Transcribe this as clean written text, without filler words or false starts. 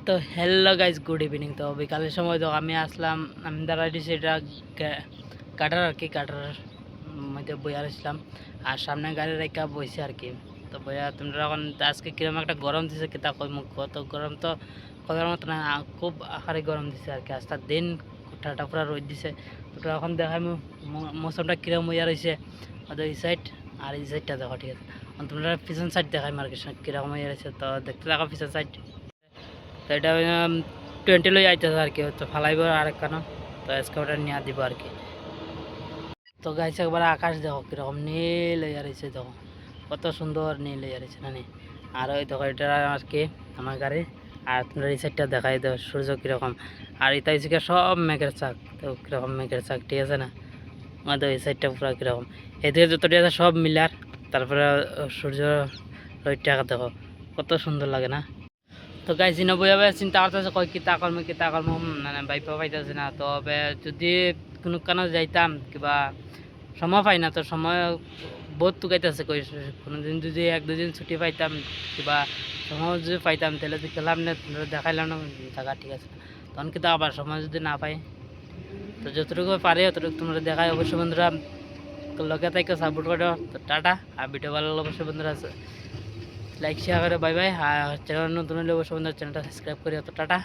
তো hello guys, good evening. তো বিকালের সময় তো আমি আসলাম, আমি দাঁড়াই দিয়েছি এটা কাটার আর কি, কাটার মধ্যে বইয়া আসলাম আর সামনে গাড়ি রেখা বইছে আর কি। তো বইয়া তোমরা এখন আজকে কিরকম একটা গরম দিছে, কিতা কই মুখ কত গরম, তো কথার মতো না, খুব আহারে গরম দিছে আর কি। আজকাল দিন ঠাটা পুরা রোদ দিছে। তো এখন দেখাই মৌসুমটা কিরকম হইয়া রয়েছে ওদের এই সাইড আর এই সাইডটা দেখো, ঠিক আছে। তোমরা পিছন সাইড দেখাই মার্কেট কিরকম হইয়া রয়েছে, তো দেখতে থাকো পিছন সাইড। তো এটা 20 লই আইতেছে আর কি, তো ফালাইব আর কেন, তো আজকে ওটা নিয়ে দিব আর কি। তো গাইছে একবার আকাশ দেখো কীরকম নীল হইয়া রয়েছে, দেখো কত সুন্দর নীল হইয়া রয়েছে না নি। আর ওই দেখো এটা আর কি আমার গাড়ি, আর তোমরা এই সাইডটা দেখাই দাও সূর্য কীরকম। আর এটা হচ্ছে সব মেঘের চাক, তো কীরকম মেঘের চাক, ঠিক আছে না। আমাদের এই সাইডটা পুরো কীরকম, এদিকে যতটি আছে সব মিলার। তারপরে সূর্য ওইটা দেখো কত সুন্দর লাগে না। তো গাইছি নব্বই চিন্তা করতেছে কয় কিতা কর্ম মানে বাইপা পাইতেছে না। তবে যদি কোনো কারণে যাইতাম কিবা সময় পাই না, তো সময় বহুত টুকাইতেছে কই, কোনোদিন যদি 1-2 দিন ছুটি পাইতাম কিবা সময় যদি পাইতাম তাহলে তো গেলাম না, দেখাইলাম না থাকা, ঠিক আছে। তখন কিন্তু আবার সময় যদি না পাই, তো যতটুকু পারে অতটুকু তোমরা দেখায়। অবশ্যই বন্ধুরা লগে তাইকে সাপোর্ট করো। তো টাটা, আর ভিডিও ভালো লাগলে অবশ্যই বন্ধুরা লাইক শেয়ার করে, বাই বাই। আর চ্যানেল নতুন হলে অবশ্যই বন্ধুরা চ্যানেলটা সাবস্ক্রাইব করি। তো টাটা।